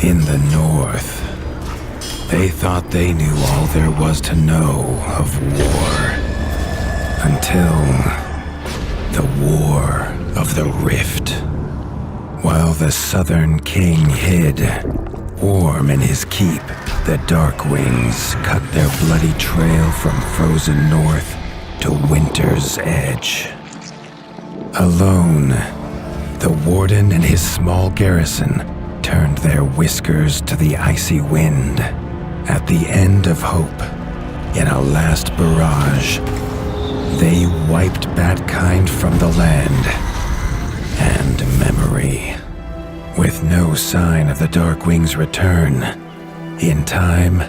In the north, they thought they knew all there was to know of war. Until the War of the Rift. While the Southern King hid, warm in his keep, the Darkwings cut their bloody trail from frozen north to winter's edge. Alone, the Warden and his small garrison turned their whiskers to the icy wind. At the end of hope, in a last barrage, they wiped Batkind from the land and memory. With no sign of the Darkwings' return, in time,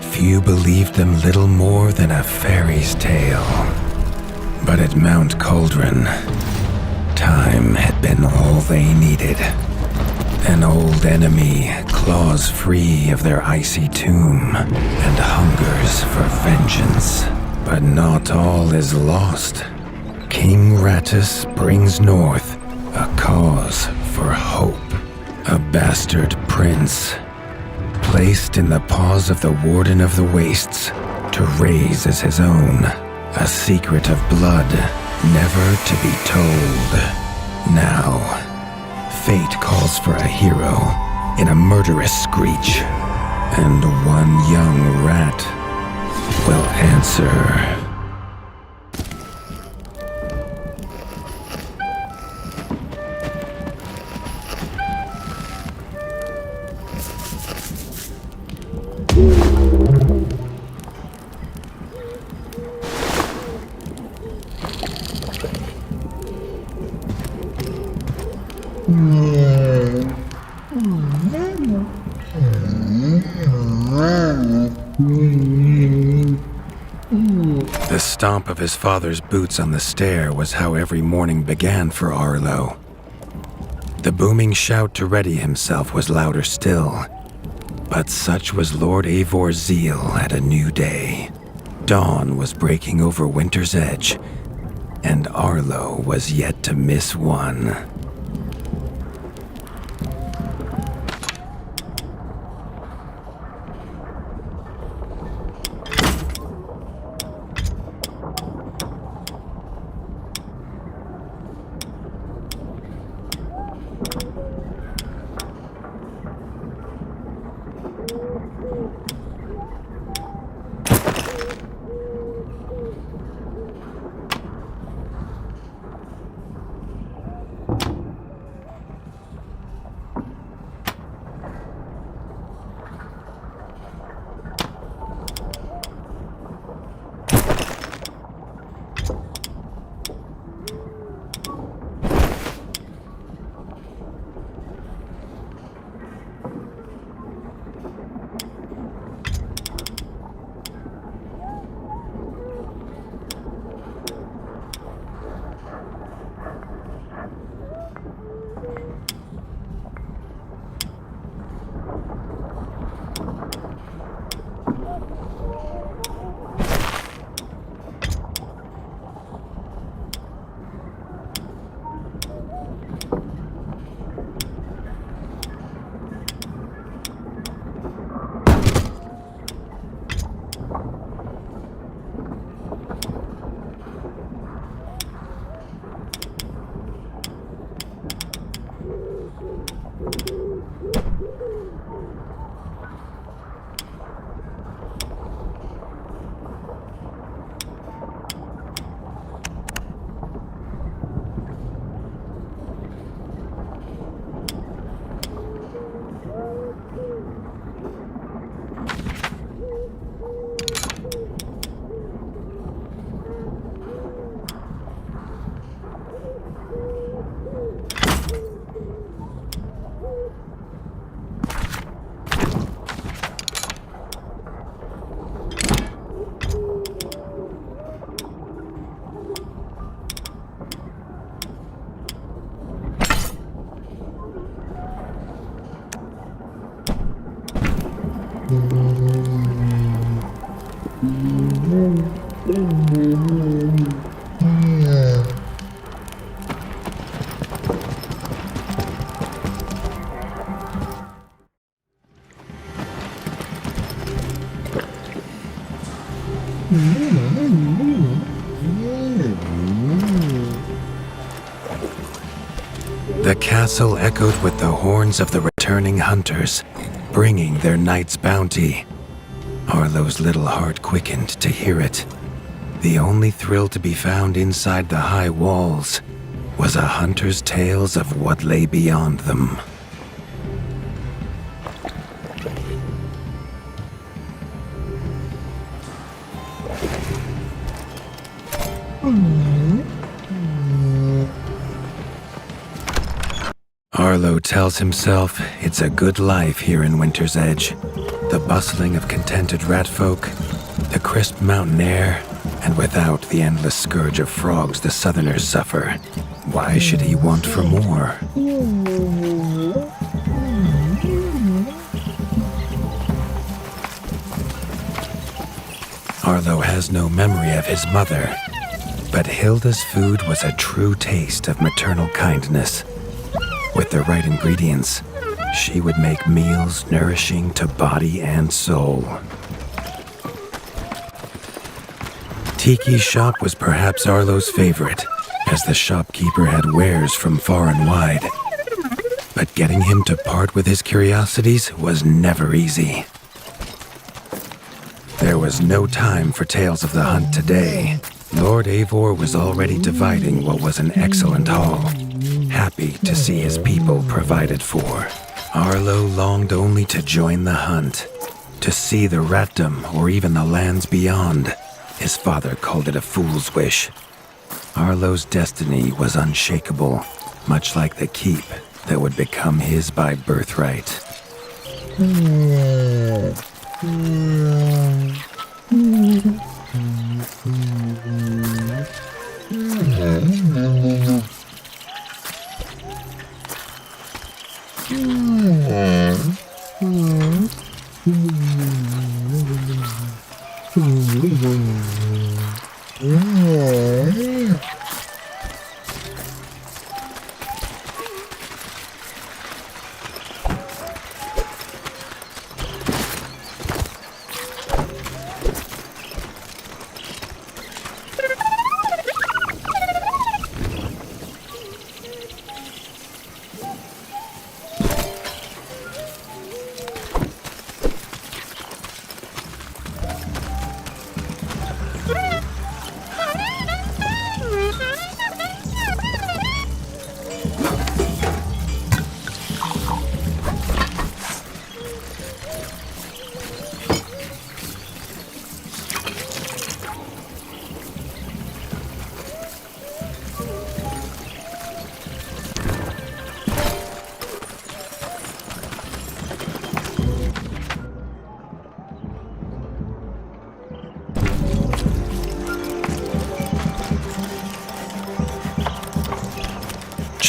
few believed them little more than a fairy's tale. But at Mount Cauldron, time had been all they needed. An old enemy claws free of their icy tomb and hungers for vengeance. But not all is lost. King Rattus brings north a cause for hope. A bastard prince, placed in the paws of the Warden of the Wastes to raise as his own. A secret of blood never to be told. Now, fate calls for a hero in a murderous screech, and one young rat will answer. The stomp of his father's boots on the stair was how every morning began for Arlo. The booming shout to ready himself was louder still, but such was Lord Eivor's zeal at a new day. Dawn was breaking over winter's edge, and Arlo was yet to miss one. The castle echoed with the horns of the returning hunters, bringing their night's bounty. Arlo's little heart quickened to hear it. The only thrill to be found inside the high walls was a hunter's tales of what lay beyond them. Arlo tells himself it's a good life here in Winter's Edge. The bustling of contented ratfolk, the crisp mountain air, and without the endless scourge of frogs the southerners suffer. Why should he want for more? Arlo has no memory of his mother, but Hilda's food was a true taste of maternal kindness. With the right ingredients, she would make meals nourishing to body and soul. Tiki's shop was perhaps Arlo's favorite, as the shopkeeper had wares from far and wide. But getting him to part with his curiosities was never easy. There was no time for tales of the hunt today. Lord Eivor was already dividing what was an excellent haul, happy to see his people provided for. Arlo longed only to join the hunt, to see the ratdom or even the lands beyond. His father called it a fool's wish. Arlo's destiny was unshakable, much like the keep that would become his by birthright.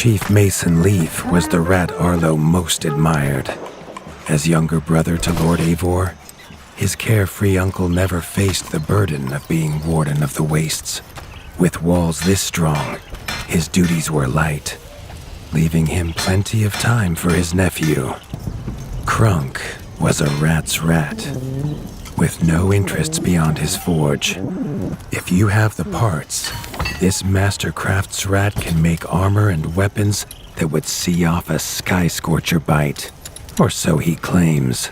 Chief Mason Leaf was the rat Arlo most admired. As younger brother to Lord Eivor, his carefree uncle never faced the burden of being Warden of the Wastes. With walls this strong, his duties were light, leaving him plenty of time for his nephew. Crunk was a rat's rat, with no interests beyond his forge. If you have the parts, this mastercraft's rat can make armor and weapons that would see off a sky scorcher bite, or so he claims.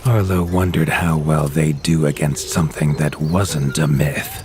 Arlo wondered how well they'd do against something that wasn't a myth.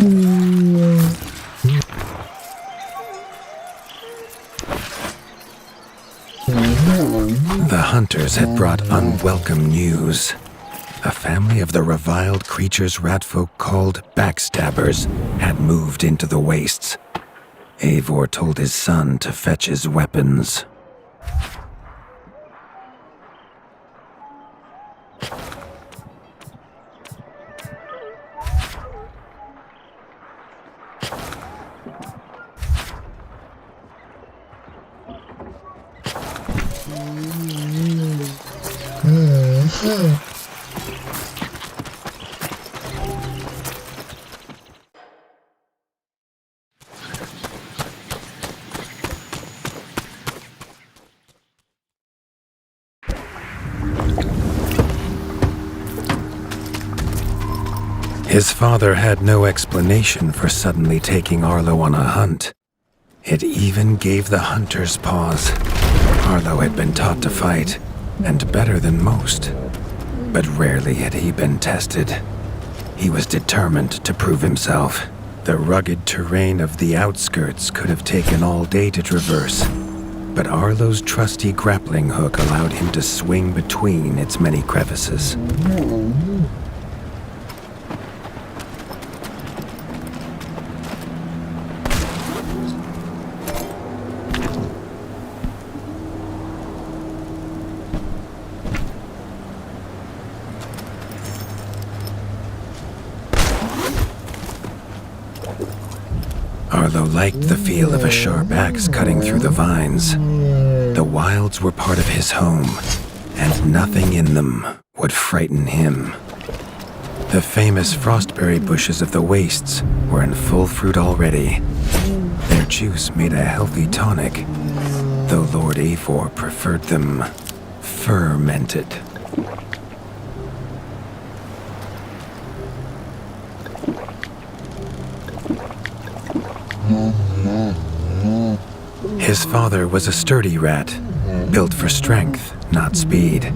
The hunters had brought unwelcome news. A family of the reviled creatures ratfolk called backstabbers had moved into the wastes. Eivor told his son to fetch his weapons. His father had no explanation for suddenly taking Arlo on a hunt. It even gave the hunters pause. Arlo had been taught to fight, and better than most. But rarely had he been tested. He was determined to prove himself. The rugged terrain of the outskirts could have taken all day to traverse, but Arlo's trusty grappling hook allowed him to swing between its many crevices. Arlo liked the feel of a sharp axe cutting through the vines. The wilds were part of his home, and nothing in them would frighten him. The famous frostberry bushes of the wastes were in full fruit already. Their juice made a healthy tonic, though Lord Eivor preferred them fermented. His father was a sturdy rat, built for strength, not speed.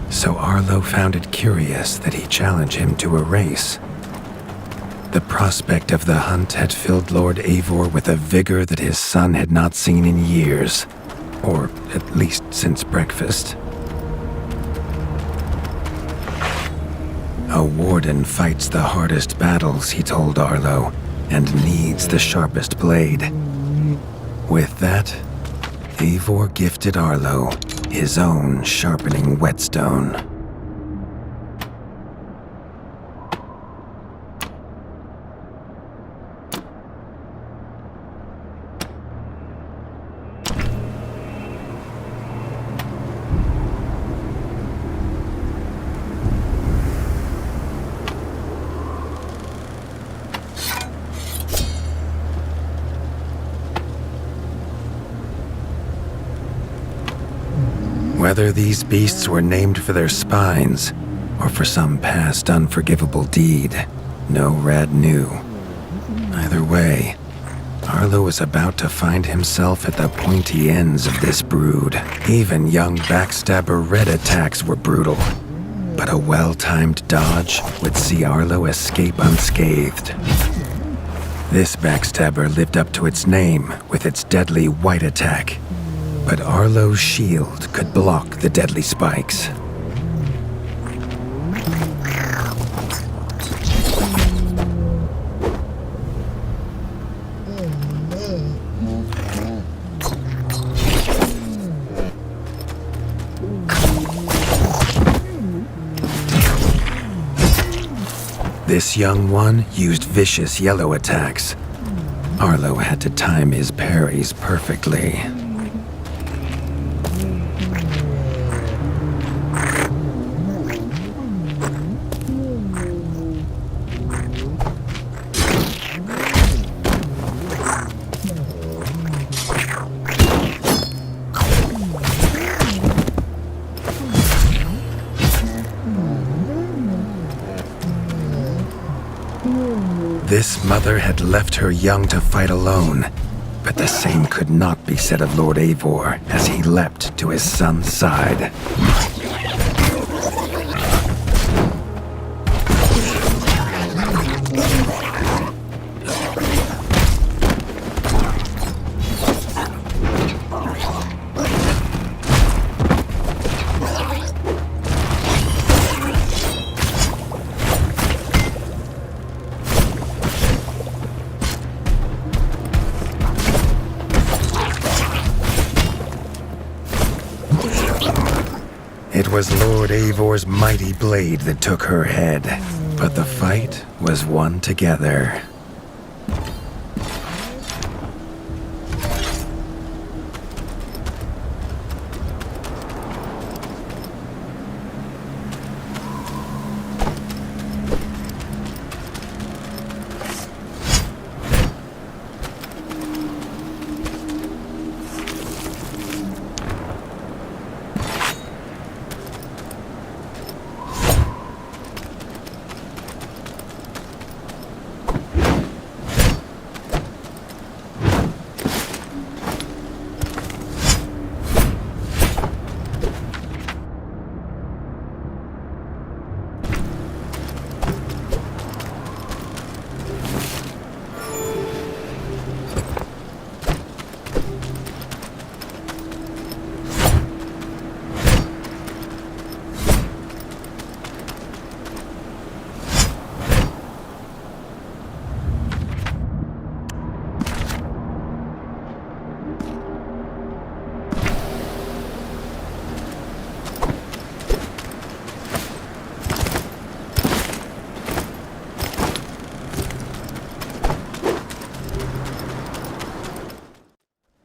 So Arlo found it curious that he challenged him to a race. The prospect of the hunt had filled Lord Eivor with a vigor that his son had not seen in years, or at least since breakfast. A warden fights the hardest battles, he told Arlo, and needs the sharpest blade. With that, Eivor gifted Arlo his own sharpening whetstone. Whether these beasts were named for their spines or for some past unforgivable deed, no rat knew. Either way, Arlo was about to find himself at the pointy ends of this brood. Even young backstabber red attacks were brutal, but a well-timed dodge would see Arlo escape unscathed. This backstabber lived up to its name with its deadly white attack, but Arlo's shield could block the deadly spikes. This young one used vicious yellow attacks. Arlo had to time his parries perfectly. This mother had left her young to fight alone, but the same could not be said of Lord Eivor as he leapt to his son's side. was Lord Eivor's mighty blade that took her head, but the fight was won together.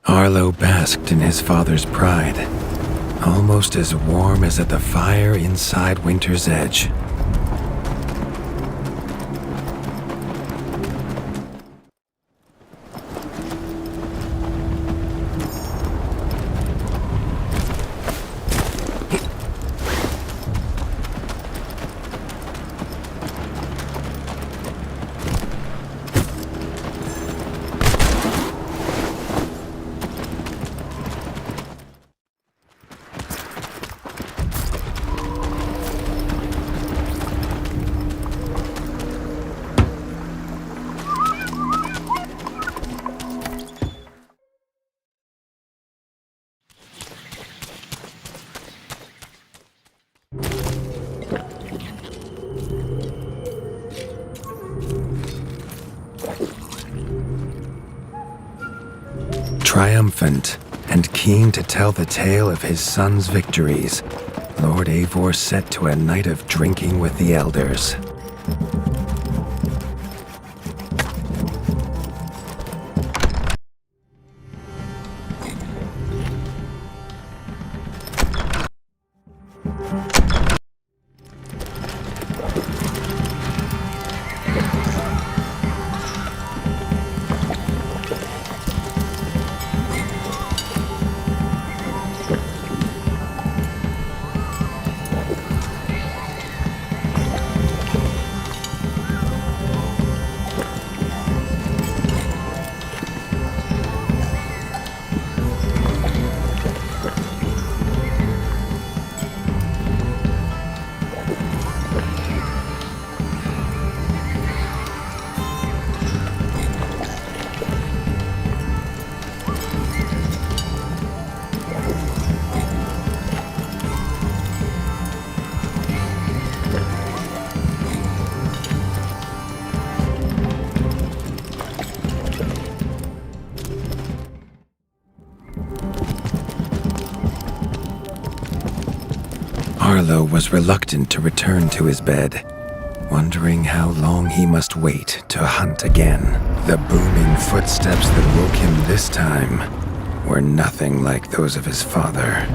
Arlo basked in his father's pride, almost as warm as at the fire inside Winter's Edge. Triumphant and keen to tell the tale of his son's victories, Lord Eivor set to a night of drinking with the elders. Arlo was reluctant to return to his bed, wondering how long he must wait to hunt again. The booming footsteps that woke him this time were nothing like those of his father.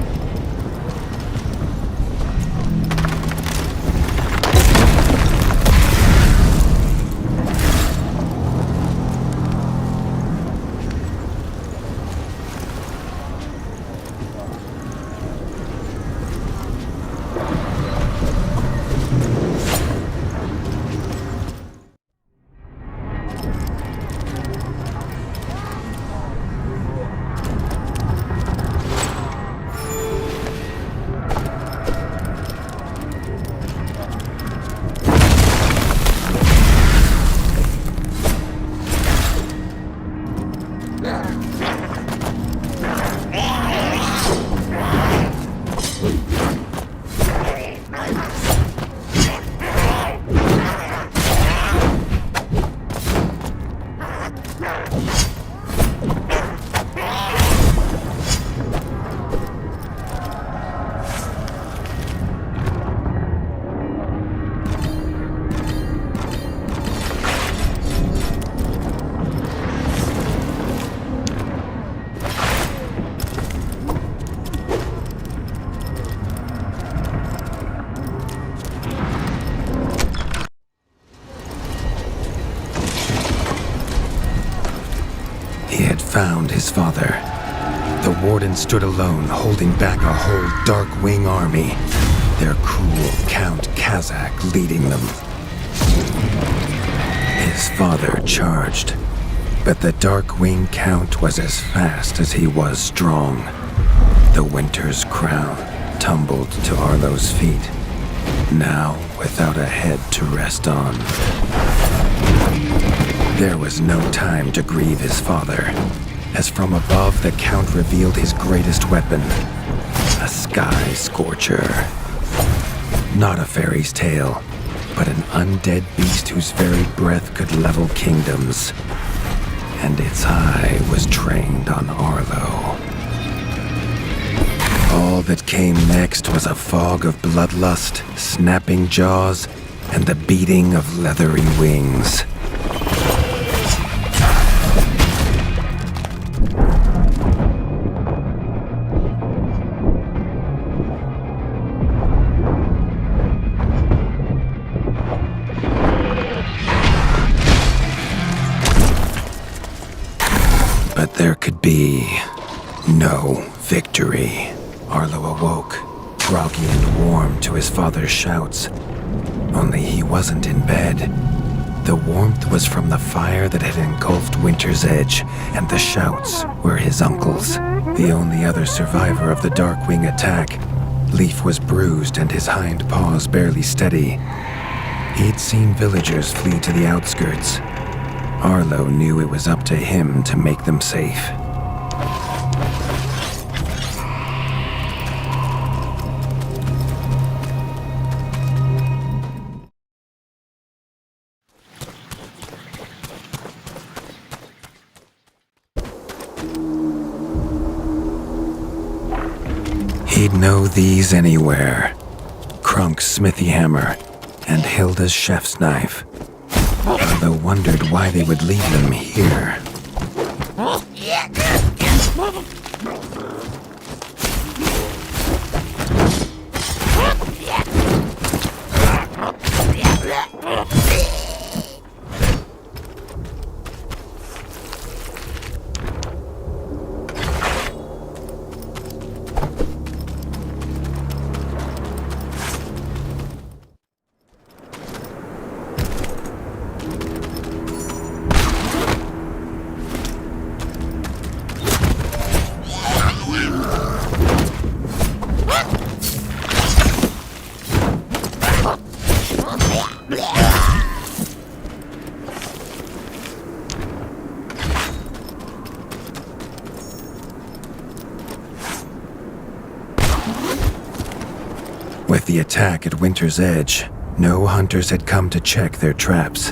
found his father. The Warden stood alone, holding back a whole Darkwing army, their cruel Count Kazakh leading them. His father charged, but the Darkwing Count was as fast as he was strong. The Winter's crown tumbled to Arlo's feet, now without a head to rest on. There was no time to grieve his father, as from above the Count revealed his greatest weapon, a sky scorcher. Not a fairy's tale, but an undead beast whose very breath could level kingdoms. And its eye was trained on Arlo. All that came next was a fog of bloodlust, snapping jaws, and the beating of leathery wings. But there could be no victory. Arlo awoke, groggy and warm to his father's shouts. Only he wasn't in bed. The warmth was from the fire that had engulfed Winter's Edge, and the shouts were his uncle's. The only other survivor of the Darkwing attack, Leaf was bruised and his hind paws barely steady. He'd seen villagers flee to the outskirts. Arlo knew it was up to him to make them safe. He'd know these anywhere. Krunk's smithy hammer and Hilda's chef's knife. Arlo wondered why they would leave them here. With the attack at Winter's Edge, no hunters had come to check their traps.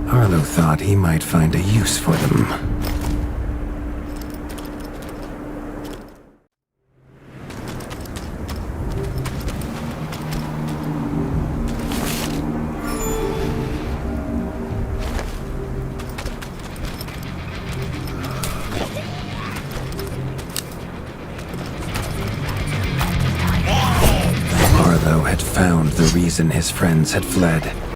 Arlo thought he might find a use for them. Arlo had found the reason his friends had fled.